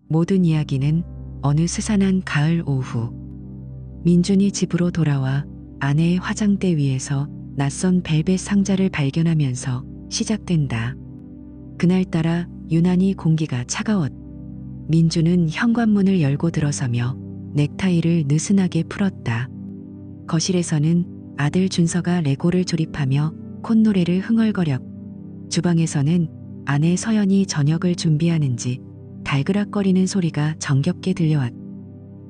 모든 이야기는 어느 스산한 가을 오후 민준이 집으로 돌아와 아내의 화장대 위에서 낯선 벨벳 상자를 발견하면서 시작된다. 그날따라 유난히 공기가 차가웠다. 민준은 현관문을 열고 들어서며 넥타이를 느슨하게 풀었다. 거실에서는 아들 준서가 레고를 조립하며 콧노래를 흥얼거렸. 주방에서는 아내 서연이 저녁을 준비하는지 달그락거리는 소리가 정겹게 들려왔.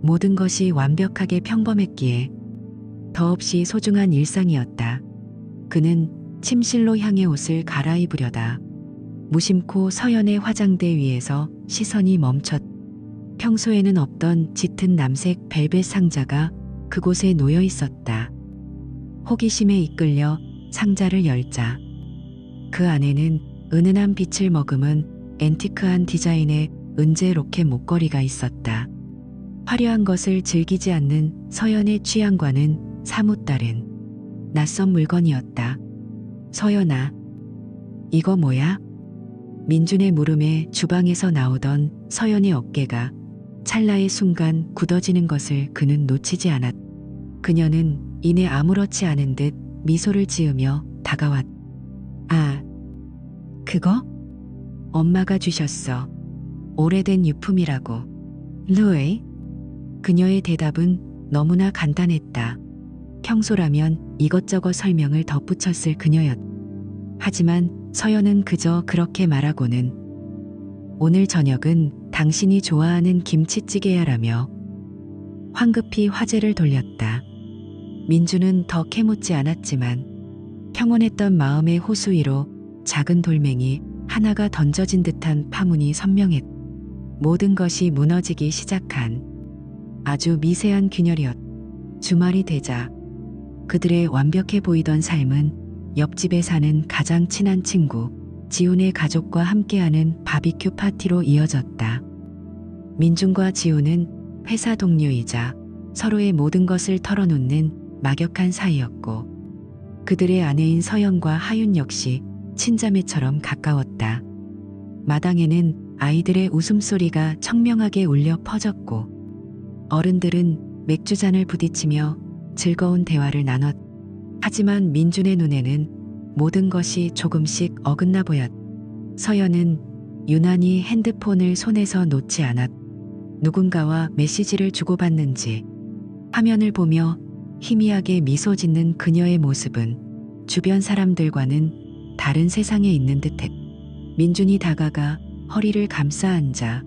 모든 것이 완벽하게 평범했기에 더없이 소중한 일상이었다. 그는 침실로 향해 옷을 갈아입으려다 무심코 서연의 화장대 위에서 시선이 멈췄. 평소에는 없던 짙은 남색 벨벳 상자가 그곳에 놓여 있었다. 호기심에 이끌려 상자를 열자 그 안에는 은은한 빛을 머금은 앤티크한 디자인의 은재 로켓 목걸이가 있었다. 화려한 것을 즐기지 않는 서연의 취향과는 사뭇 다른 낯선 물건이었다. 서연아, 이거 뭐야? 민준의 물음에 주방에서 나오던 서연의 어깨가 찰나의 순간 굳어지는 것을 그는 놓치지 않았. 그녀는 이내 아무렇지 않은 듯 미소를 지으며 다가왔. 아, 그거? 엄마가 주셨어. 오래된 유품이라고. 루이? 그녀의 대답은 너무나 간단했다. 평소라면 이것저것 설명을 덧붙였을 그녀였. 하지만 서연은 그저 그렇게 말하고는 오늘 저녁은 당신이 좋아하는 김치찌개야라며 황급히 화제를 돌렸다. 민주는 더 캐묻지 않았지만 평온했던 마음의 호수 위로 작은 돌멩이 하나가 던져진 듯한 파문이 선명했. 모든 것이 무너지기 시작한 아주 미세한 균열이었. 주말이 되자 그들의 완벽해 보이던 삶은 옆집에 사는 가장 친한 친구 지훈의 가족과 함께하는 바비큐 파티로 이어졌다. 민준과 지훈은 회사 동료이자 서로의 모든 것을 털어놓는 막역한 사이였고 그들의 아내인 서연과 하윤 역시 친자매처럼 가까웠다. 마당에는 아이들의 웃음소리가 청명하게 울려 퍼졌고 어른들은 맥주잔을 부딪히며 즐거운 대화를 나눴. 하지만 민준의 눈에는 모든 것이 조금씩 어긋나 보였. 서연은 유난히 핸드폰을 손에서 놓지 않았. 누군가와 메시지를 주고받는지 화면을 보며 희미하게 미소 짓는 그녀의 모습은 주변 사람들과는 다른 세상에 있는 듯했. 민준이 다가가 허리를 감싸 앉아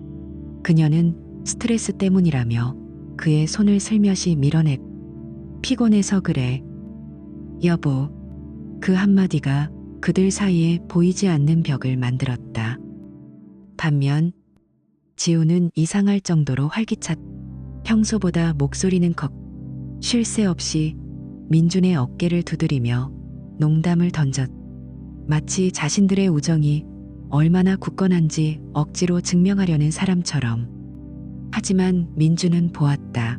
그녀는 스트레스 때문이라며 그의 손을 슬며시 밀어냈. 피곤해서 그래. 여보. 그 한마디가 그들 사이에 보이지 않는 벽을 만들었다. 반면 지우는 이상할 정도로 활기찼. 평소보다 목소리는 컸. 쉴 새 없이 민준의 어깨를 두드리며 농담을 던졌. 마치 자신들의 우정이 얼마나 굳건한지 억지로 증명하려는 사람처럼. 하지만 민준은 보았다.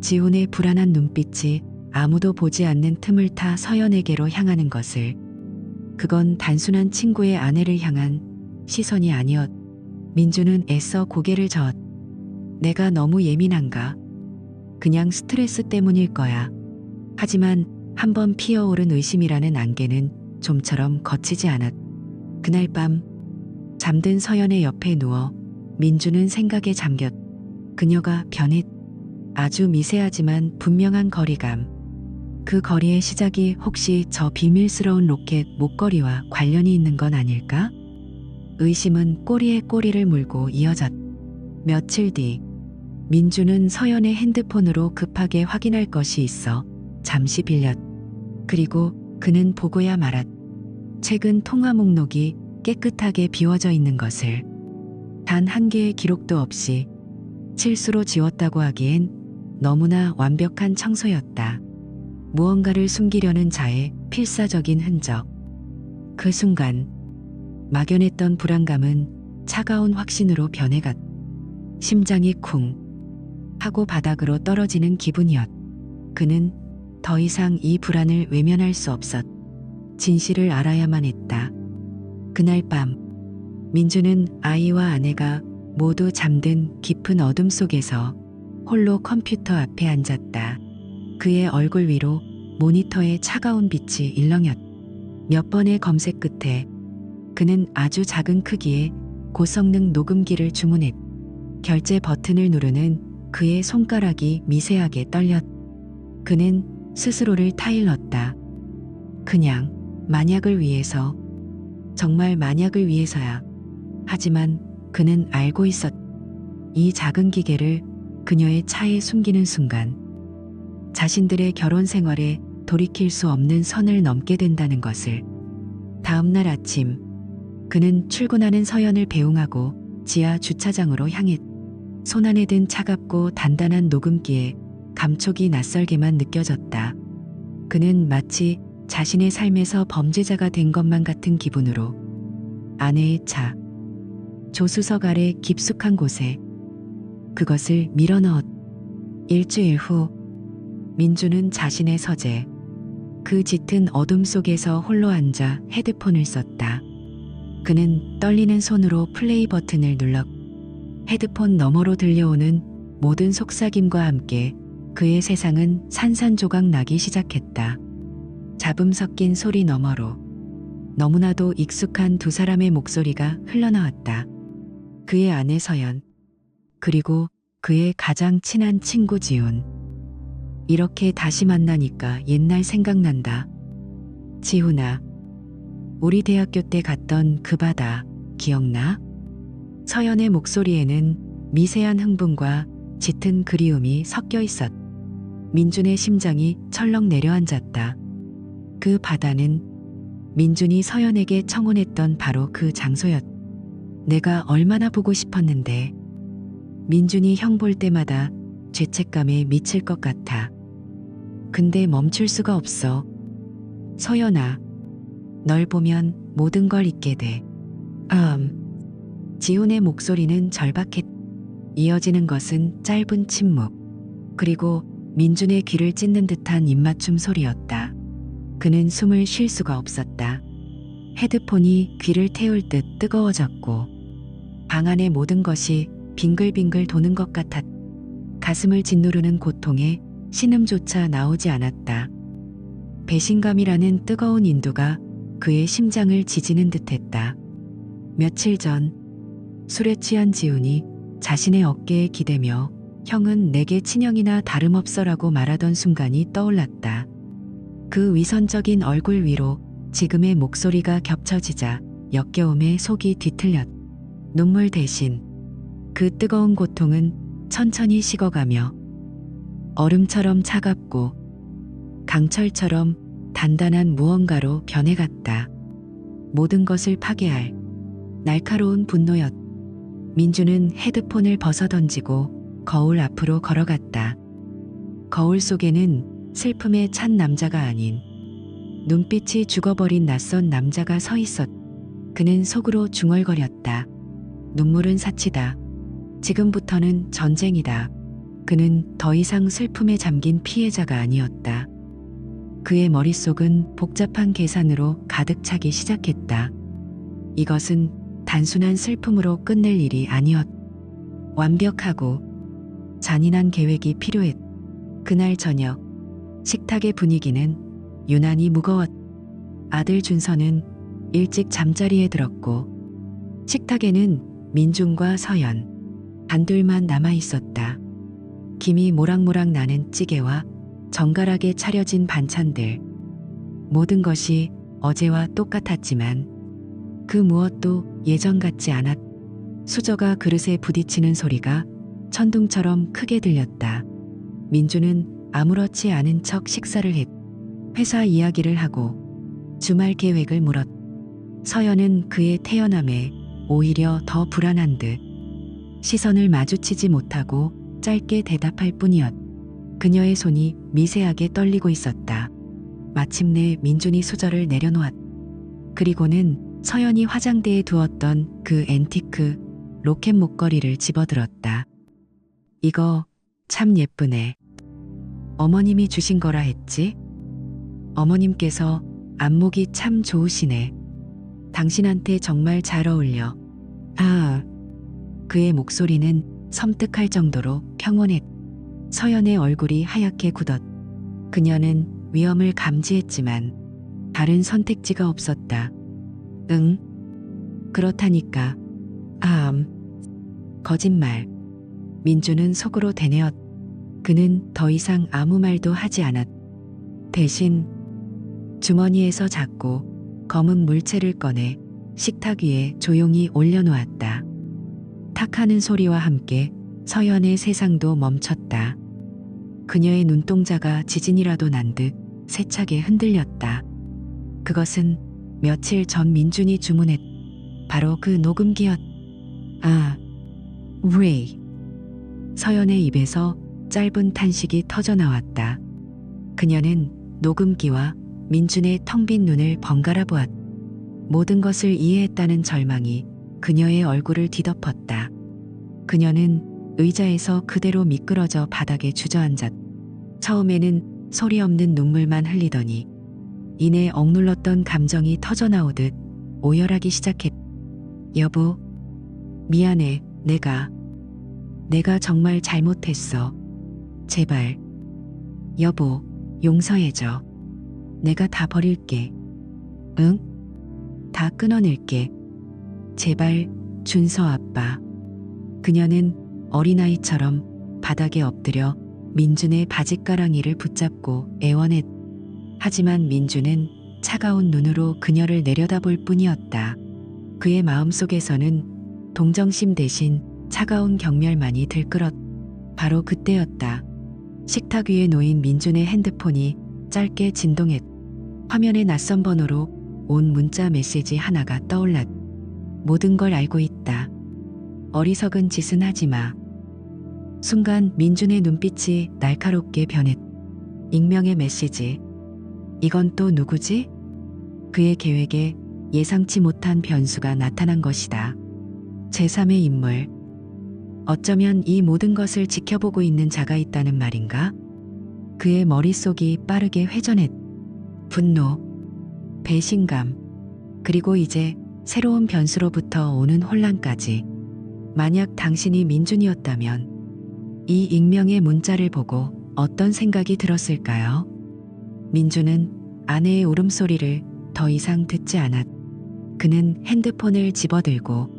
지훈의 불안한 눈빛이 아무도 보지 않는 틈을 타 서연에게로 향하는 것을. 그건 단순한 친구의 아내를 향한 시선이 아니었. 민준은 애써 고개를 저었. 내가 너무 예민한가? 그냥 스트레스 때문일 거야. 하지만 한번 피어오른 의심이라는 안개는 좀처럼 거치지 않았. 그날 밤 잠든 서연의 옆에 누워 민준은 생각에 잠겼. 그녀가 변했. 아주 미세하지만 분명한 거리감. 그 거리의 시작이 혹시 저 비밀스러운 로켓 목걸이와 관련이 있는 건 아닐까? 의심은 꼬리에 꼬리를 물고 이어졌. 며칠 뒤 민준은 서연의 핸드폰으로 급하게 확인할 것이 있어 잠시 빌렸. 그리고 그는 보고야 말았. 최근 통화 목록이 깨끗하게 비워져 있는 것을. 단 한 개의 기록도 없이 실수로 지웠다고 하기엔 너무나 완벽한 청소였다. 무언가를 숨기려는 자의 필사적인 흔적. 그 순간 막연했던 불안감은 차가운 확신으로 변해갔. 심장이 쿵 하고 바닥으로 떨어지는 기분이었. 그는 더 이상 이 불안을 외면할 수 없었. 진실을 알아야만 했다. 그날 밤 민주는 아이와 아내가 모두 잠든 깊은 어둠 속에서 홀로 컴퓨터 앞에 앉았다. 그의 얼굴 위로 모니터의 차가운 빛이 일렁였. 몇 번의 검색 끝에 그는 아주 작은 크기의 고성능 녹음기를 주문했. 결제 버튼을 누르는 그의 손가락이 미세하게 떨렸. 그는 스스로를 타일렀다. 그냥 만약을 위해서, 정말 만약을 위해서야. 하지만 그는 알고 있었. 이 작은 기계를 그녀의 차에 숨기는 순간 자신들의 결혼 생활에 돌이킬 수 없는 선을 넘게 된다는 것을. 다음 날 아침 그는 출근하는 서연을 배웅하고 지하 주차장으로 향했. 손안에 든 차갑고 단단한 녹음기에 감촉이 낯설게만 느껴졌다. 그는 마치 자신의 삶에서 범죄자가 된 것만 같은 기분으로 아내의 차, 조수석 아래 깊숙한 곳에 그것을 밀어넣었. 일주일 후 민주는 자신의 서재, 그 짙은 어둠 속에서 홀로 앉아 헤드폰을 썼다. 그는 떨리는 손으로 플레이 버튼을 눌렀. 헤드폰 너머로 들려오는 모든 속삭임과 함께 그의 세상은 산산조각 나기 시작했다. 잡음 섞인 소리 너머로 너무나도 익숙한 두 사람의 목소리가 흘러나왔다. 그의 아내 서연, 그리고 그의 가장 친한 친구 지훈. 이렇게 다시 만나니까 옛날 생각난다. 지훈아, 우리 대학교 때 갔던 그 바다 기억나? 서연의 목소리에는 미세한 흥분과 짙은 그리움이 섞여 있었. 민준의 심장이 철렁 내려앉았다. 그 바다는 민준이 서연에게 청혼했던 바로 그 장소였. 내가 얼마나 보고 싶었는데. 민준이 형 볼 때마다 죄책감에 미칠 것 같아. 근데 멈출 수가 없어. 서연아, 널 보면 모든 걸 잊게 돼. 지훈의 목소리는 절박했. 이어지는 것은 짧은 침묵, 그리고 민준의 귀를 찢는 듯한 입맞춤 소리였다. 그는 숨을 쉴 수가 없었다. 헤드폰이 귀를 태울 듯 뜨거워졌고 방 안의 모든 것이 빙글빙글 도는 것 같았. 가슴을 짓누르는 고통에 신음조차 나오지 않았다. 배신감이라는 뜨거운 인두가 그의 심장을 지지는 듯했다. 며칠 전 술에 취한 지훈이 자신의 어깨에 기대며 형은 내게 친형이나 다름없어라고 말하던 순간이 떠올랐다. 그 위선적인 얼굴 위로 지금의 목소리가 겹쳐지자 역겨움에 속이 뒤틀렸. 눈물 대신 그 뜨거운 고통은 천천히 식어가며 얼음처럼 차갑고 강철처럼 단단한 무언가로 변해갔다. 모든 것을 파괴할 날카로운 분노였. 민주는 헤드폰을 벗어던지고 거울 앞으로 걸어갔다. 거울 속에는 슬픔에 찬 남자가 아닌 눈빛이 죽어버린 낯선 남자가 서 있었. 그는 속으로 중얼거렸다. 눈물은 사치다. 지금부터는 전쟁이다. 그는 더 이상 슬픔에 잠긴 피해자가 아니었다. 그의 머릿속은 복잡한 계산으로 가득 차기 시작했다. 이것은 단순한 슬픔으로 끝낼 일이 아니었. 완벽하고 잔인한 계획이 필요했. 그날 저녁 식탁의 분위기는 유난히 무거웠. 아들 준서는 일찍 잠자리에 들었고 식탁에는 민준과 서연 단둘만 남아 있었다. 김이 모락모락 나는 찌개와 정갈하게 차려진 반찬들. 모든 것이 어제와 똑같았지만 그 무엇도 예전 같지 않았. 수저가 그릇에 부딪히는 소리가 천둥처럼 크게 들렸다. 민주는 아무렇지 않은 척 식사를 했. 회사 이야기를 하고 주말 계획을 물었. 서연은 그의 태연함에 오히려 더 불안한 듯 시선을 마주치지 못하고 짧게 대답할 뿐이었. 그녀의 손이 미세하게 떨리고 있었다. 마침내 민준이 수저를 내려놓았. 그리고는 서연이 화장대에 두었던 그 앤티크 로켓 목걸이를 집어들었다. 이거 참 예쁘네. 어머님이 주신 거라 했지? 어머님께서 안목이 참 좋으시네. 당신한테 정말 잘 어울려. 아, 그의 목소리는 섬뜩할 정도로 평온했. 서연의 얼굴이 하얗게 굳었. 그녀는 위험을 감지했지만 다른 선택지가 없었다. 응? 그렇다니까. 거짓말. 민주는 속으로 되뇌었. 그는 더 이상 아무 말도 하지 않았. 대신 주머니에서 작고 검은 물체를 꺼내 식탁 위에 조용히 올려놓았다. 탁 하는 소리와 함께 서연의 세상도 멈췄다. 그녀의 눈동자가 지진이라도 난 듯 세차게 흔들렸다. 그것은 며칠 전 민준이 주문했. 바로 그 녹음기였. 레이. 서연의 입에서 짧은 탄식이 터져나왔다. 그녀는 녹음기와 민준의 텅 빈 눈을 번갈아 보았. 모든 것을 이해했다는 절망이 그녀의 얼굴을 뒤덮었다. 그녀는 의자에서 그대로 미끄러져 바닥에 주저앉았. 처음에는 소리 없는 눈물만 흘리더니 이내 억눌렀던 감정이 터져나오듯 오열하기 시작했. 여보, 미안해. 내가 정말 잘못했어. 제발. 여보, 용서해줘. 내가 다 버릴게. 응? 다 끊어낼게. 제발, 준서 아빠. 그녀는 어린아이처럼 바닥에 엎드려 민준의 바짓가랑이를 붙잡고 애원했. 하지만 민준은 차가운 눈으로 그녀를 내려다볼 뿐이었다. 그의 마음속에서는 동정심 대신 차가운 경멸만이 들끓었. 바로 그때였다. 식탁 위에 놓인 민준의 핸드폰이 짧게 진동했. 화면에 낯선 번호로 온 문자 메시지 하나가 떠올랐. 모든 걸 알고 있다. 어리석은 짓은 하지 마. 순간 민준의 눈빛이 날카롭게 변했. 익명의 메시지. 이건 또 누구지? 그의 계획에 예상치 못한 변수가 나타난 것이다. 제3의 인물. 어쩌면 이 모든 것을 지켜보고 있는 자가 있다는 말인가? 그의 머릿속이 빠르게 회전했. 분노, 배신감, 그리고 이제 새로운 변수로부터 오는 혼란까지. 만약 당신이 민준이었다면 이 익명의 문자를 보고 어떤 생각이 들었을까요? 민준은 아내의 울음소리를 더 이상 듣지 않았. 그는 핸드폰을 집어들고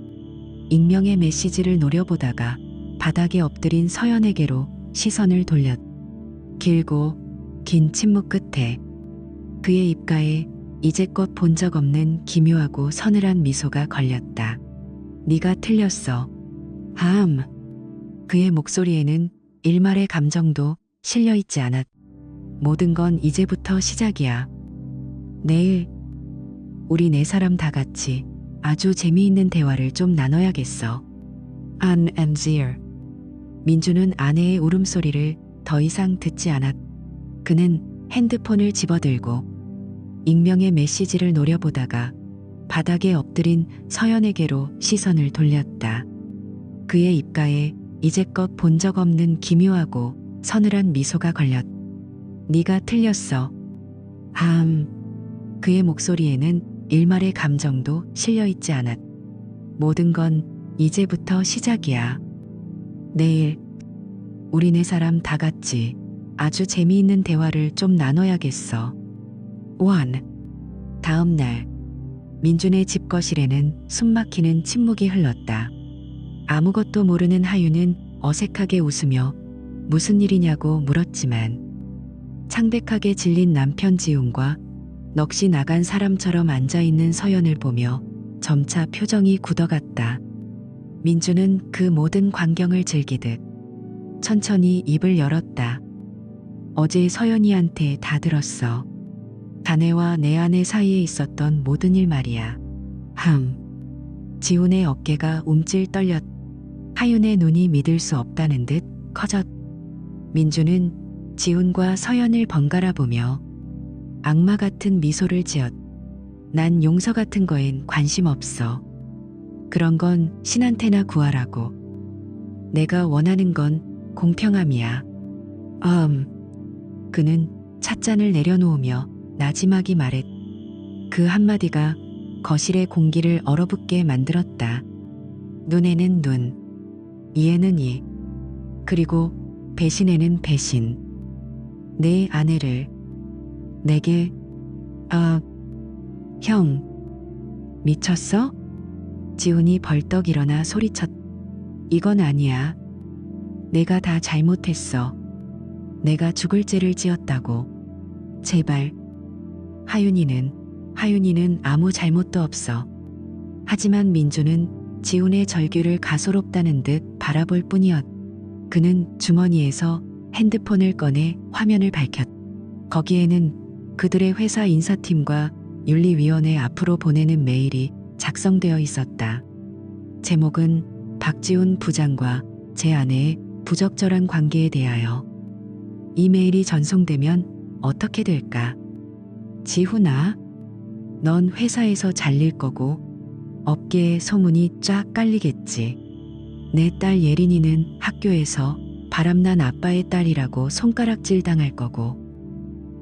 익명의 메시지를 노려보다가 바닥에 엎드린 서연에게로 시선을 돌렸. 길고 긴 침묵 끝에 그의 입가에 이제껏 본 적 없는 기묘하고 서늘한 미소가 걸렸다. 네가 틀렸어. 그의 목소리에는 일말의 감정도 실려있지 않았. 모든 건 이제부터 시작이야. 내일 우리 네 사람 다 같이 아주 재미있는 대화를 좀 나눠야겠어. Ann and Zier. 민주는 아내의 울음소리를 더 이상 듣지 않았. 그는 핸드폰을 집어들고 익명의 메시지를 노려보다가 바닥에 엎드린 서연에게로 시선을 돌렸다. 그의 입가에 이제껏 본 적 없는 기묘하고 서늘한 미소가 걸렸. 네가 틀렸어. 그의 목소리에는 일말의 감정도 실려있지 않았. 모든 건 이제부터 시작이야. 내일 우리 네 사람 다 같이 아주 재미있는 대화를 좀 나눠야겠어. 다음 날 민준의 집 거실에는 숨막히는 침묵이 흘렀다. 아무것도 모르는 하윤은 어색하게 웃으며 무슨 일이냐고 물었지만 창백하게 질린 남편 지훈과 넋이 나간 사람처럼 앉아있는 서연을 보며 점차 표정이 굳어갔다. 민주는 그 모든 광경을 즐기듯 천천히 입을 열었다. 어제 서연이한테 다 들었어. 자네와 내 아내 사이에 있었던 모든 일 말이야. 지훈의 어깨가 움찔 떨렸. 하윤의 눈이 믿을 수 없다는 듯 커졌. 민주는 지훈과 서연을 번갈아 보며 악마 같은 미소를 지었. 난 용서 같은 거엔 관심 없어. 그런 건 신한테나 구하라고. 내가 원하는 건 공평함이야. 그는 찻잔을 내려놓으며 나지막이 말했. 그 한마디가 거실의 공기를 얼어붙게 만들었다. 눈에는 눈, 이해는 이. 그리고 배신에는 배신. 내 아내를 내게 형 미쳤어? 지훈이 벌떡 일어나 소리쳤. 이건 아니야. 내가 다 잘못했어. 내가 죽을 죄를 지었다고. 제발. 하윤이는 아무 잘못도 없어. 하지만 민주는 지훈의 절규를 가소롭다는 듯 바라볼 뿐이었. 그는 주머니에서 핸드폰을 꺼내 화면을 밝혔. 거기에는 그들의 회사 인사팀과 윤리위원회 앞으로 보내는 메일이 작성되어 있었다. 제목은 박지훈 부장과 제 아내의 부적절한 관계에 대하여. 이 메일이 전송되면 어떻게 될까? 지훈아, 넌 회사에서 잘릴 거고 업계에 소문이 쫙 깔리겠지. 내 딸 예린이는 학교에서 바람난 아빠의 딸이라고 손가락질 당할 거고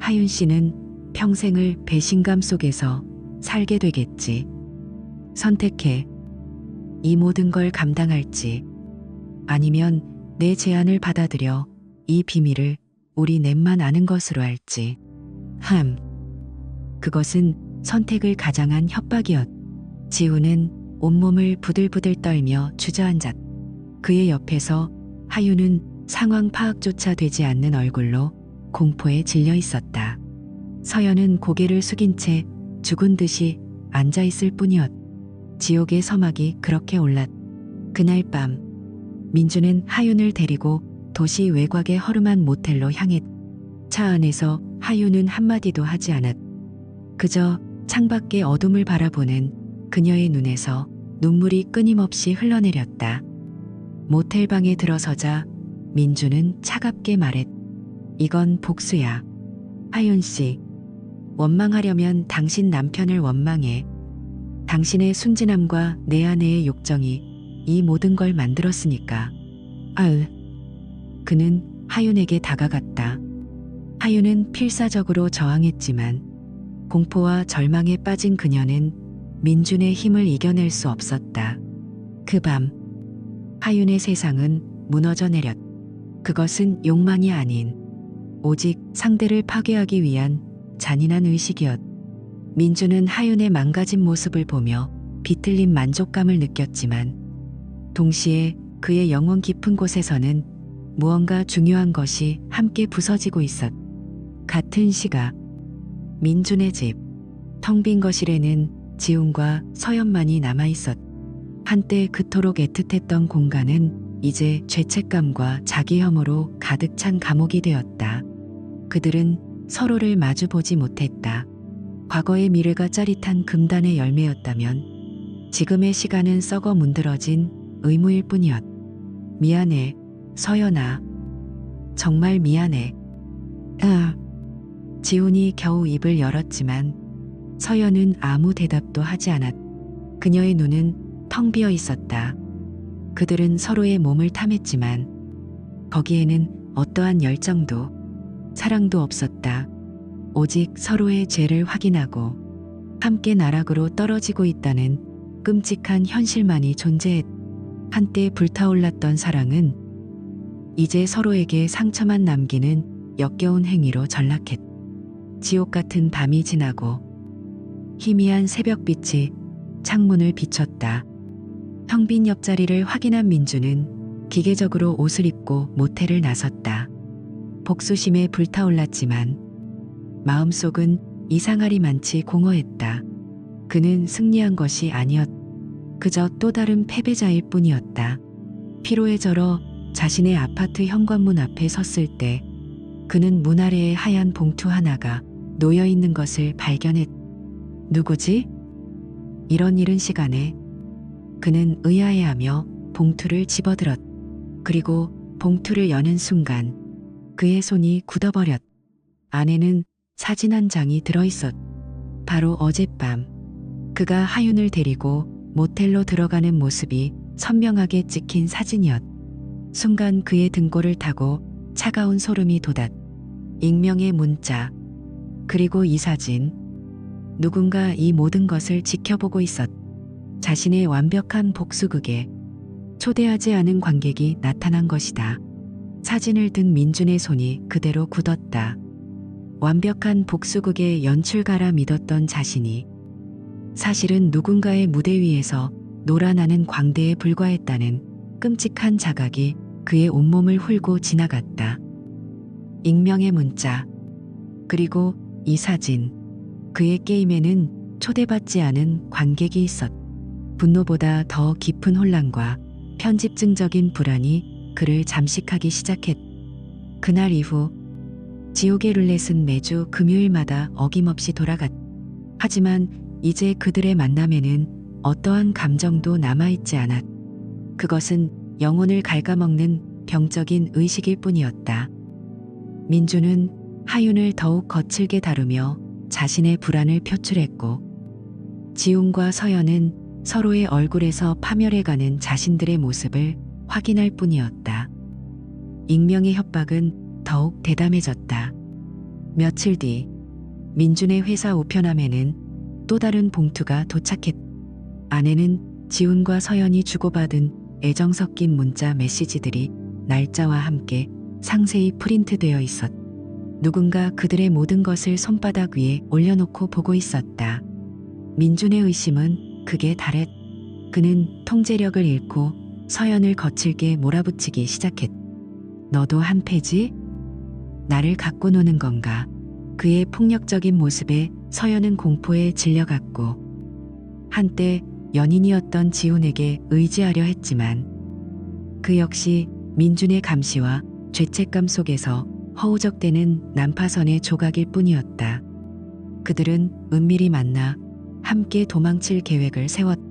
하윤 씨는 평생을 배신감 속에서 살게 되겠지. 선택해. 이 모든 걸 감당할지 아니면 내 제안을 받아들여 이 비밀을 우리 넷만 아는 것으로 할지. 그것은 선택을 가장한 협박이었. 지훈은 온몸을 부들부들 떨며 주저앉았. 그의 옆에서 하윤은 상황 파악조차 되지 않는 얼굴로 공포에 질려 있었다. 서연은 고개를 숙인 채 죽은 듯이 앉아 있을 뿐이었. 지옥의 서막이 그렇게 올랐. 그날 밤 민주는 하윤을 데리고 도시 외곽의 허름한 모텔로 향했. 차 안에서 하윤은 한마디도 하지 않았. 그저 창밖의 어둠을 바라보는 그녀의 눈에서 눈물이 끊임없이 흘러내렸다. 모텔 방에 들어서자 민주는 차갑게 말했. 이건 복수야. 하윤 씨, 원망하려면 당신 남편을 원망해. 당신의 순진함과 내 아내의 욕정이 이 모든 걸 만들었으니까. 그는 하윤에게 다가갔다. 하윤은 필사적으로 저항했지만 공포와 절망에 빠진 그녀는 민준의 힘을 이겨낼 수 없었다. 그 밤 하윤의 세상은 무너져 내렸. 그것은 욕망이 아닌 오직 상대를 파괴하기 위한 잔인한 의식이었. 민주는 하윤의 망가진 모습을 보며 비틀린 만족감을 느꼈지만 동시에 그의 영혼 깊은 곳에서는 무언가 중요한 것이 함께 부서지고 있었. 같은 시각 민준의 집 텅 빈 거실에는 지훈과 서연만이 남아있었. 한때 그토록 애틋했던 공간은 이제 죄책감과 자기 혐오로 가득 찬 감옥이 되었다. 그들은 서로를 마주보지 못했다. 과거의 미래가 짜릿한 금단의 열매였다면 지금의 시간은 썩어 문드러진 의무일 뿐이었. 미안해, 서연아. 정말 미안해. 지훈이 겨우 입을 열었지만 서연은 아무 대답도 하지 않았. 그녀의 눈은 텅 비어 있었다. 그들은 서로의 몸을 탐했지만 거기에는 어떠한 열정도 사랑도 없었다. 오직 서로의 죄를 확인하고 함께 나락으로 떨어지고 있다는 끔찍한 현실만이 존재했. 한때 불타올랐던 사랑은 이제 서로에게 상처만 남기는 역겨운 행위로 전락했. 지옥 같은 밤이 지나고 희미한 새벽빛이 창문을 비췄다. 텅 빈 옆자리를 확인한 민주는 기계적으로 옷을 입고 모텔을 나섰다. 복수심에 불타올랐지만 마음속은 이상하리만치 공허했다. 그는 승리한 것이 아니었. 그저 또 다른 패배자일 뿐이었다. 피로에 절어 자신의 아파트 현관문 앞에 섰을 때 그는 문 아래에 하얀 봉투 하나가 놓여있는 것을 발견했. 누구지? 이런 이른 시간에 그는 의아해하며 봉투를 집어들었. 그리고 봉투를 여는 순간 그의 손이 굳어버렸. 안에는 사진 한 장이 들어있었. 바로 어젯밤 그가 하윤을 데리고 모텔로 들어가는 모습이 선명하게 찍힌 사진이었. 순간 그의 등골을 타고 차가운 소름이 돋았. 익명의 문자, 그리고 이 사진. 누군가 이 모든 것을 지켜보고 있었. 자신의 완벽한 복수극에 초대하지 않은 관객이 나타난 것이다. 사진을 든 민준의 손이 그대로 굳었다. 완벽한 복수극의 연출가라 믿었던 자신이 사실은 누군가의 무대 위에서 놀아나는 광대에 불과했다는 끔찍한 자각이 그의 온몸을 훑고 지나갔다. 익명의 문자, 그리고 이 사진. 그의 게임에는 초대받지 않은 관객이 있었다. 분노보다 더 깊은 혼란과 편집증적인 불안이 그를 잠식하기 시작했다. 그날 이후 지옥의 룰렛은 매주 금요일마다 어김없이 돌아갔다. 하지만 이제 그들의 만남에는 어떠한 감정도 남아있지 않았다. 그것은 영혼을 갉아먹는 병적인 의식일 뿐이었다. 민주는 하윤을 더욱 거칠게 다루며 자신의 불안을 표출했고, 지훈과 서연은 서로의 얼굴에서 파멸해가는 자신들의 모습을 확인할 뿐이었다. 익명의 협박은 더욱 대담해졌다. 며칠 뒤 민준의 회사 우편함에는 또 다른 봉투가 도착했다. 안에는 지훈과 서연이 주고받은 애정 섞인 문자 메시지들이 날짜와 함께 상세히 프린트되어 있었다. 누군가 그들의 모든 것을 손바닥 위에 올려놓고 보고 있었다. 민준의 의심은 극에 달했다. 그는 통제력을 잃고 서연을 거칠게 몰아붙이기 시작했다. 너도 한패지? 나를 갖고 노는 건가? 그의 폭력적인 모습에 서연은 공포에 질려갔고, 한때 연인이었던 지훈에게 의지하려 했지만 그 역시 민준의 감시와 죄책감 속에서 허우적대는 난파선의 조각일 뿐이었다. 그들은 은밀히 만나 함께 도망칠 계획을 세웠다.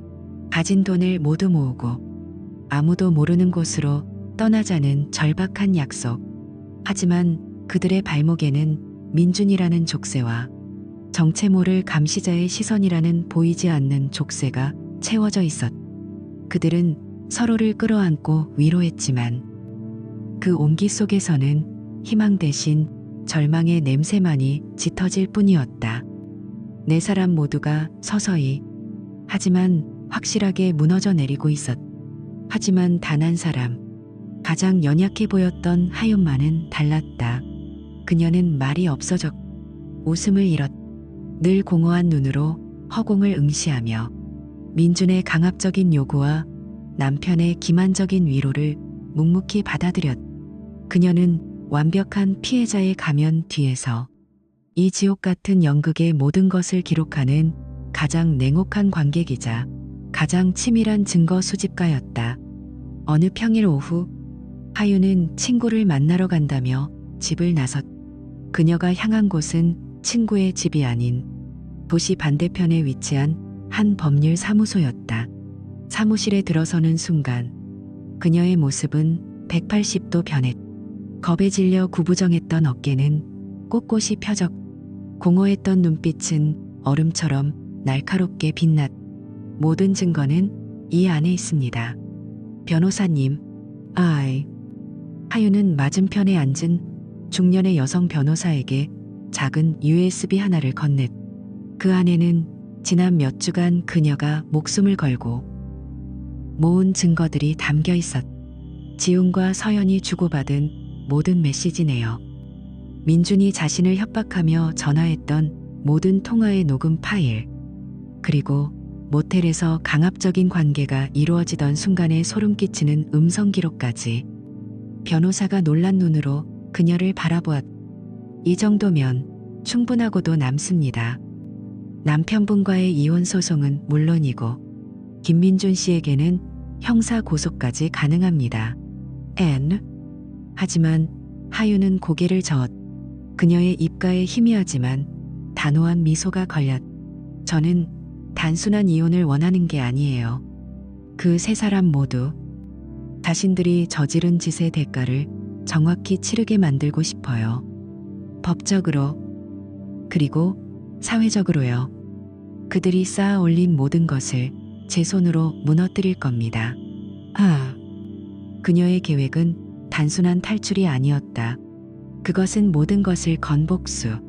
가진 돈을 모두 모으고 아무도 모르는 곳으로 떠나자는 절박한 약속. 하지만 그들의 발목에는 민준이라는 족쇄와 정체 모를 감시자의 시선이라는 보이지 않는 족쇄가 채워져 있었다. 그들은 서로를 끌어안고 위로했지만 그 온기 속에서는 희망 대신 절망의 냄새만이 짙어질 뿐이었다. 네 사람 모두가 서서히, 하지만 확실하게 무너져 내리고 있었다. 하지만 단 한 사람, 가장 연약해 보였던 하윤만은 달랐다. 그녀는 말이 없어졌고 웃음을 잃었다. 늘 공허한 눈으로 허공을 응시하며 민준의 강압적인 요구와 남편의 기만적인 위로를 묵묵히 받아들였다. 그녀는 완벽한 피해자의 가면 뒤에서 이 지옥 같은 연극의 모든 것을 기록하는 가장 냉혹한 관객이자 가장 치밀한 증거 수집가였다. 어느 평일 오후 하윤은 친구를 만나러 간다며 집을 나섰다. 그녀가 향한 곳은 친구의 집이 아닌 도시 반대편에 위치한 한 법률 사무소였다. 사무실에 들어서는 순간 그녀의 모습은 180도 변했다. 겁에 질려 구부정했던 어깨는 꼿꼿이 펴졌고 공허했던 눈빛은 얼음처럼 날카롭게 빛났다. 모든 증거는 이 안에 있습니다. 변호사님, 하윤은 맞은편에 앉은 중년의 여성 변호사에게 작은 USB 하나를 건넸. 그 안에는 지난 몇 주간 그녀가 목숨을 걸고 모은 증거들이 담겨 있었다. 지훈과 서연이 주고받은 모든 메시지네요. 민준이 자신을 협박하며 전화했던 모든 통화의 녹음 파일, 그리고 모텔에서 강압적인 관계가 이루어지던 순간에 소름 끼치는 음성 기록까지. 변호사가 놀란 눈으로 그녀를 바라보았다. 이 정도면 충분하고도 남습니다. 남편분과의 이혼 소송은 물론이고 김민준 씨에게는 형사 고소까지 가능합니다. 하지만 하윤은 고개를 저었다. 그녀의 입가에 희미하지만 단호한 미소가 걸렸다. 저는 단순한 이혼을 원하는 게 아니에요. 그 세 사람 모두 자신들이 저지른 짓의 대가를 정확히 치르게 만들고 싶어요. 법적으로, 그리고 사회적으로요. 그들이 쌓아 올린 모든 것을 제 손으로 무너뜨릴 겁니다. 그녀의 계획은 단순한 탈출이 아니었다. 그것은 모든 것을 건 복수,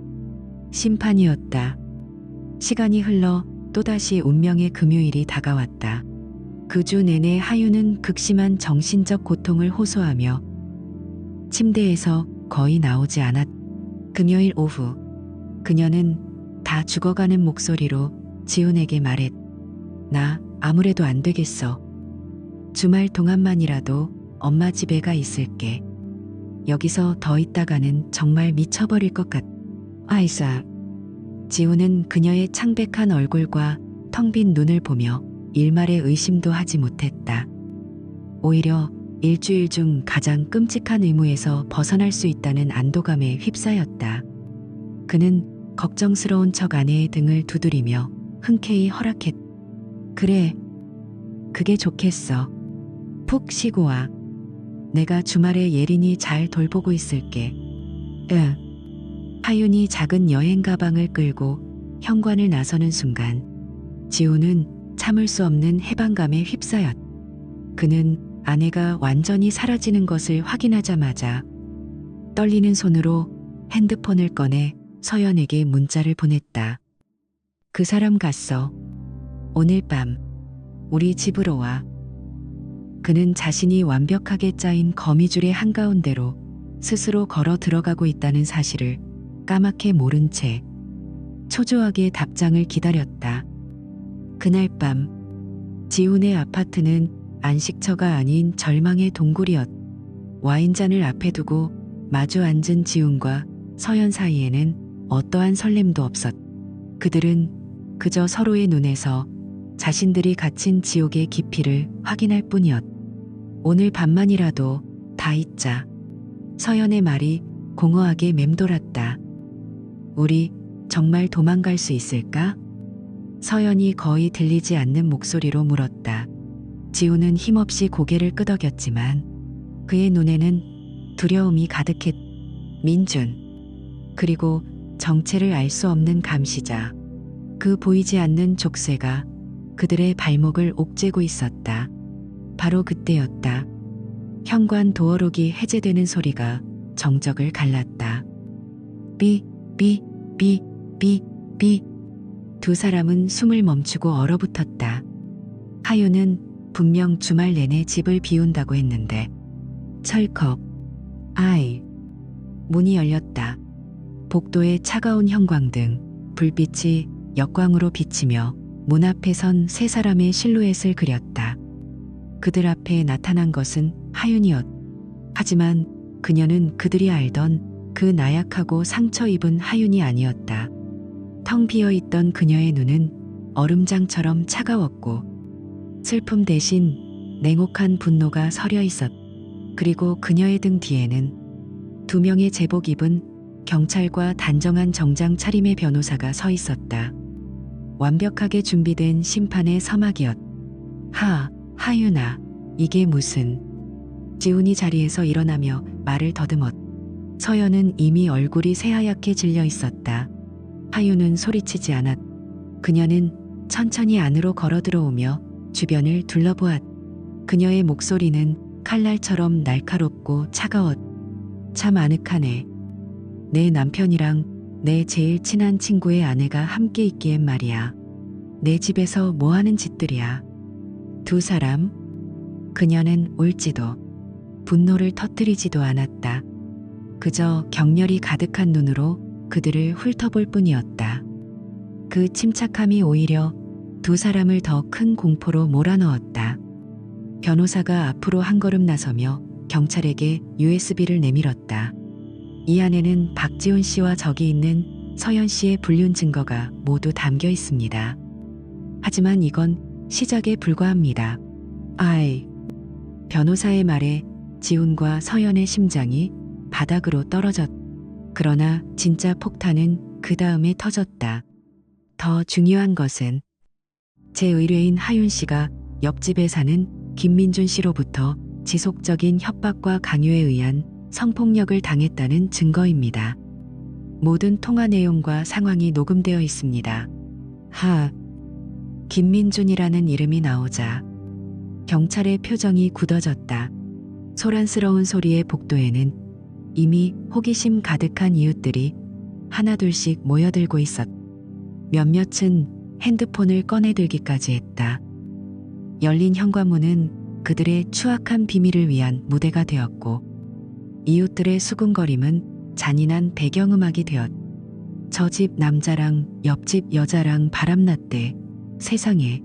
심판이었다. 시간이 흘러 또다시 운명의 금요일이 다가왔다. 그 주 내내 하윤은 극심한 정신적 고통을 호소하며 침대에서 거의 나오지 않았다. 금요일 오후 그녀는 다 죽어가는 목소리로 지훈에게 말했다. 나 아무래도 안 되겠어. 주말 동안만이라도 엄마 집에 가 있을게. 여기서 더 있다가는 정말 미쳐버릴 것 같아. 아이사. 지훈은 그녀의 창백한 얼굴과 텅 빈 눈을 보며 일말의 의심도 하지 못했다. 오히려 일주일 중 가장 끔찍한 의무에서 벗어날 수 있다는 안도감에 휩싸였다. 그는 걱정스러운 척 아내의 등을 두드리며 흔쾌히 허락했다. 그래, 그게 좋겠어. 푹 쉬고 와. 내가 주말에 예린이 잘 돌보고 있을게. 응. 하윤이 작은 여행 가방을 끌고 현관을 나서는 순간 지훈은 참을 수 없는 해방감에 휩싸였다. 그는 아내가 완전히 사라지는 것을 확인하자마자 떨리는 손으로 핸드폰을 꺼내 서연에게 문자를 보냈다. 그 사람 갔어. 오늘 밤 우리 집으로 와. 그는 자신이 완벽하게 짜인 거미줄의 한가운데로 스스로 걸어 들어가고 있다는 사실을 까맣게 모른 채 초조하게 답장을 기다렸다. 그날 밤 지훈의 아파트는 안식처가 아닌 절망의 동굴이었다. 와인잔을 앞에 두고 마주 앉은 지훈과 서연 사이에는 어떠한 설렘도 없었다. 그들은 그저 서로의 눈에서 자신들이 갇힌 지옥의 깊이를 확인할 뿐이었다. 오늘 밤만이라도 다 잊자. 서연의 말이 공허하게 맴돌았다. 우리 정말 도망갈 수 있을까? 서연이 거의 들리지 않는 목소리로 물었다. 지훈은 힘없이 고개를 끄덕였지만 그의 눈에는 두려움이 가득했다. 민준. 그리고 정체를 알 수 없는 감시자. 그 보이지 않는 족쇄가 그들의 발목을 옥죄고 있었다. 바로 그때였다. 현관 도어록이 해제되는 소리가 정적을 갈랐다. 삐, 삐, 삐, 삐, 삐. 두 사람은 숨을 멈추고 얼어붙었다. 하윤은 분명 주말 내내 집을 비운다고 했는데 철컥. 아이. 문이 열렸다. 복도의 차가운 형광등, 불빛이 역광으로 비치며 문 앞에 선 세 사람의 실루엣을 그렸다. 그들 앞에 나타난 것은 하윤이었다. 하지만 그녀는 그들이 알던 그 나약하고 상처 입은 하윤이 아니었다. 텅 비어 있던 그녀의 눈은 얼음장처럼 차가웠고 슬픔 대신 냉혹한 분노가 서려 있었다. 그리고 그녀의 등 뒤에는 두 명의 제복 입은 경찰과 단정한 정장 차림의 변호사가 서 있었다. 완벽하게 준비된 심판의 서막이었다. 하윤아, 이게 무슨... 지훈이 자리에서 일어나며 말을 더듬었다. 서연은 이미 얼굴이 새하얗게 질려 있었다. 하윤은 소리치지 않았다. 그녀는 천천히 안으로 걸어 들어오며 주변을 둘러보았다. 그녀의 목소리는 칼날처럼 날카롭고 차가웠다. 참 아늑하네. 내 남편이랑 내 제일 친한 친구의 아내가 함께 있기엔 말이야. 내 집에서 뭐 하는 짓들이야. 두 사람? 그녀는 울지도 분노를 터뜨리지도 않았다. 그저 격렬이 가득한 눈으로 그들을 훑어볼 뿐이었다. 그 침착함이 오히려 두 사람을 더 큰 공포로 몰아넣었다. 변호사가 앞으로 한 걸음 나서며 경찰에게 USB를 내밀었다. 이 안에는 박지훈 씨와 적이 있는 서연 씨의 불륜 증거가 모두 담겨 있습니다. 하지만 이건 시작에 불과합니다. 아이. 변호사의 말에 지훈과 서연의 심장이 바닥으로 떨어졌다. 그러나 진짜 폭탄은 그 다음에 터졌다. 더 중요한 것은 제 의뢰인 하윤 씨가 옆집에 사는 김민준 씨로부터 지속적인 협박과 강요에 의한 성폭력을 당했다는 증거입니다. 모든 통화 내용과 상황이 녹음되어 있습니다. 김민준이라는 이름이 나오자 경찰의 표정이 굳어졌다. 소란스러운 소리의 복도에는 이미 호기심 가득한 이웃들이 하나둘씩 모여들고 있었다. 몇몇은 핸드폰을 꺼내들기까지 했다. 열린 현관문은 그들의 추악한 비밀을 위한 무대가 되었고 이웃들의 수군거림은 잔인한 배경음악이 되었. 저 집 남자랑 옆집 여자랑 바람났대. 세상에.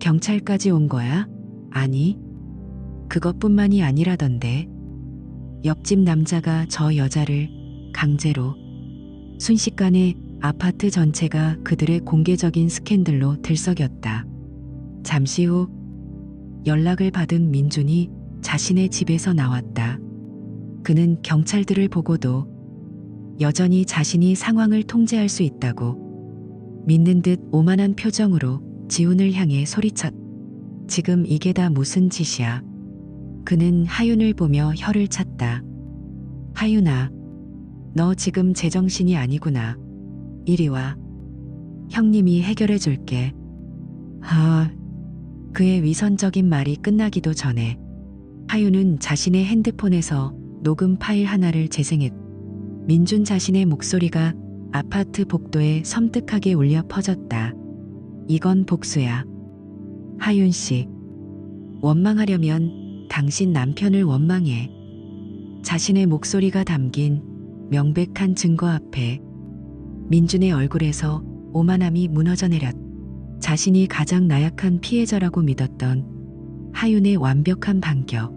경찰까지 온 거야? 아니. 그것뿐만이 아니라던데. 옆집 남자가 저 여자를 강제로. 순식간에 아파트 전체가 그들의 공개적인 스캔들로 들썩였다. 잠시 후 연락을 받은 민준이 자신의 집에서 나왔다. 그는 경찰들을 보고도 여전히 자신이 상황을 통제할 수 있다고 믿는 듯 오만한 표정으로 지훈을 향해 소리쳤. 지금 이게 다 무슨 짓이야. 그는 하윤을 보며 혀를 찼다. 하윤아, 너 지금 제정신이 아니구나. 이리 와. 형님이 해결해 줄게. 그의 위선적인 말이 끝나기도 전에 하윤은 자신의 핸드폰에서 녹음 파일 하나를 재생했. 민준 자신의 목소리가 아파트 복도에 섬뜩하게 울려 퍼졌다. 이건 복수야. 하윤 씨, 원망하려면 당신 남편을 원망해. 자신의 목소리가 담긴 명백한 증거 앞에 민준의 얼굴에서 오만함이 무너져 내렸. 자신이 가장 나약한 피해자라고 믿었던 하윤의 완벽한 반격.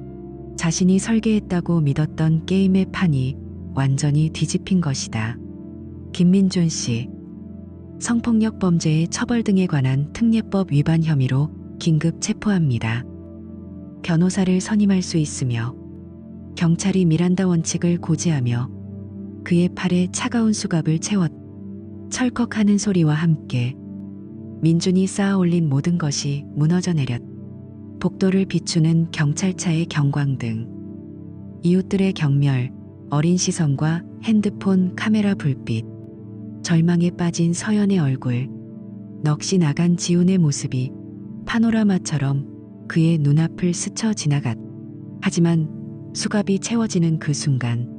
자신이 설계했다고 믿었던 게임의 판이 완전히 뒤집힌 것이다. 김민준 씨, 성폭력 범죄의 처벌 등에 관한 특례법 위반 혐의로 긴급 체포합니다. 변호사를 선임할 수 있으며 경찰이 미란다 원칙을 고지하며 그의 팔에 차가운 수갑을 채웠. 철컥하는 소리와 함께 민준이 쌓아 올린 모든 것이 무너져 내렸. 복도를 비추는 경찰차의 경광등, 이웃들의 경멸, 어린 시선과 핸드폰 카메라 불빛, 절망에 빠진 서연의 얼굴, 넋이 나간 지훈의 모습이 파노라마처럼 그의 눈앞을 스쳐 지나갔. 하지만 수갑이 채워지는 그 순간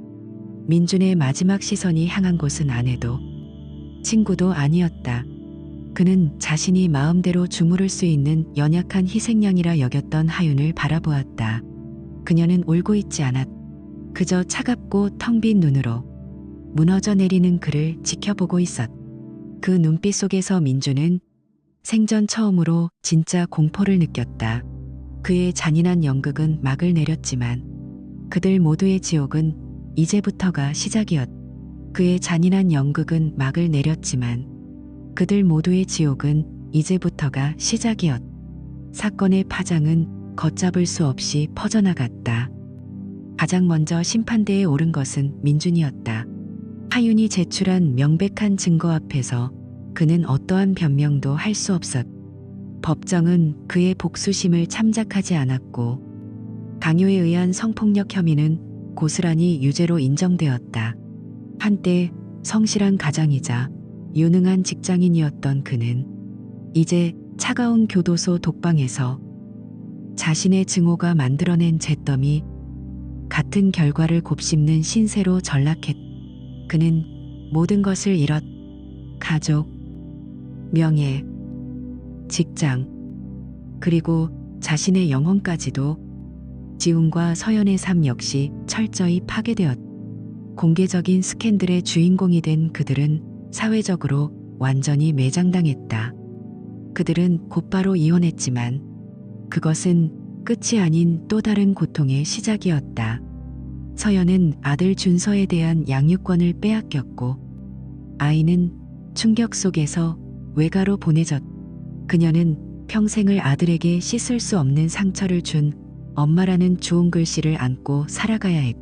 민준의 마지막 시선이 향한 곳은 아내도 친구도 아니었다. 그는 자신이 마음대로 주무를 수 있는 연약한 희생양이라 여겼던 하윤을 바라보았다. 그녀는 울고 있지 않았. 그저 차갑고 텅 빈 눈으로 무너져 내리는 그를 지켜보고 있었. 그 눈빛 속에서 민준은 생전 처음으로 진짜 공포를 느꼈다. 그의 잔인한 연극은 막을 내렸지만 그들 모두의 지옥은 이제부터가 시작이었. 그의 잔인한 연극은 막을 내렸지만 그들 모두의 지옥은 이제부터가 시작이었. 사건의 파장은 걷잡을 수 없이 퍼져나갔다. 가장 먼저 심판대에 오른 것은 민준이었다. 하윤이 제출한 명백한 증거 앞에서 그는 어떠한 변명도 할 수 없었. 법정은 그의 복수심을 참작하지 않았고 강요에 의한 성폭력 혐의는 고스란히 유죄로 인정되었다. 한때 성실한 가장이자 유능한 직장인이었던 그는 이제 차가운 교도소 독방에서 자신의 증오가 만들어낸 잿더미 같은 결과를 곱씹는 신세로 전락했. 그는 모든 것을 잃었. 가족, 명예, 직장, 그리고 자신의 영혼까지도. 지훈과 서연의 삶 역시 철저히 파괴되었. 공개적인 스캔들의 주인공이 된 그들은 사회적으로 완전히 매장당했다. 그들은 곧바로 이혼했지만 그것은 끝이 아닌 또 다른 고통의 시작이었다. 서연은 아들 준서에 대한 양육권을 빼앗겼고 아이는 충격 속에서 외가로 보내졌. 그녀는 평생을 아들에게 씻을 수 없는 상처를 준 엄마라는 주홍 글씨를 안고 살아가야 했.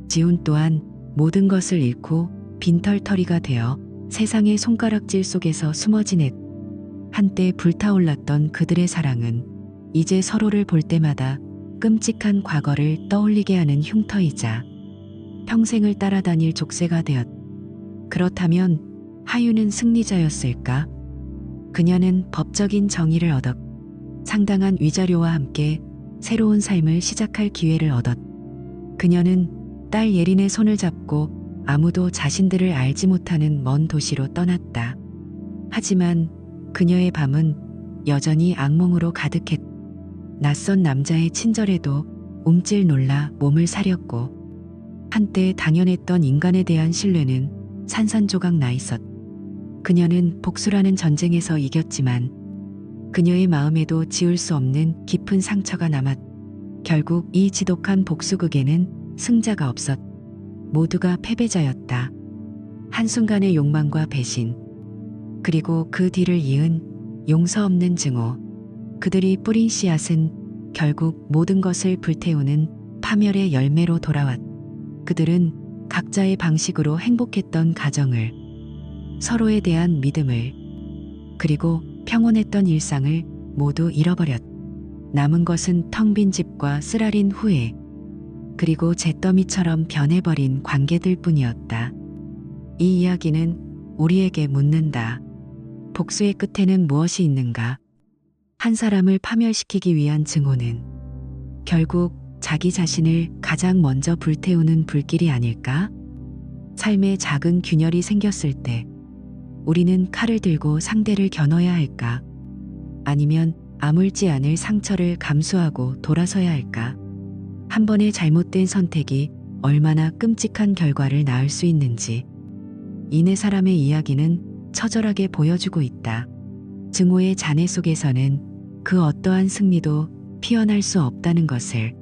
지훈 또한 모든 것을 잃고 빈털터리가 되어 세상의 손가락질 속에서 숨어진 애. 한때 불타올랐던 그들의 사랑은 이제 서로를 볼 때마다 끔찍한 과거를 떠올리게 하는 흉터이자 평생을 따라다닐 족쇄가 되었. 그렇다면 하윤은 승리자였을까? 그녀는 법적인 정의를 얻었. 상당한 위자료와 함께 새로운 삶을 시작할 기회를 얻었. 그녀는 딸 예린의 손을 잡고 아무도 자신들을 알지 못하는 먼 도시로 떠났다. 하지만 그녀의 밤은 여전히 악몽으로 가득했. 낯선 남자의 친절에도 움찔 놀라 몸을 사렸고 한때 당연했던 인간에 대한 신뢰는 산산조각 나 있었다. 그녀는 복수라는 전쟁에서 이겼지만 그녀의 마음에도 지울 수 없는 깊은 상처가 남았다. 결국 이 지독한 복수극에는 승자가 없었다. 모두가 패배자였다. 한순간의 욕망과 배신, 그리고 그 뒤를 이은 용서 없는 증오. 그들이 뿌린 씨앗은 결국 모든 것을 불태우는 파멸의 열매로 돌아왔다. 그들은 각자의 방식으로 행복했던 가정을, 서로에 대한 믿음을, 그리고 평온했던 일상을 모두 잃어버렸다. 남은 것은 텅 빈 집과 쓰라린 후회, 그리고 잿더미처럼 변해버린 관계들 뿐이었다. 이 이야기는 우리에게 묻는다. 복수의 끝에는 무엇이 있는가? 한 사람을 파멸시키기 위한 증오는 결국 자기 자신을 가장 먼저 불태우는 불길이 아닐까? 삶에 작은 균열이 생겼을 때 우리는 칼을 들고 상대를 겨눠야 할까? 아니면 아물지 않을 상처를 감수하고 돌아서야 할까? 한 번의 잘못된 선택이 얼마나 끔찍한 결과를 낳을 수 있는지 이 네 사람의 이야기는 처절하게 보여주고 있다. 증오의 잔해 속에서는 그 어떠한 승리도 피어날 수 없다는 것을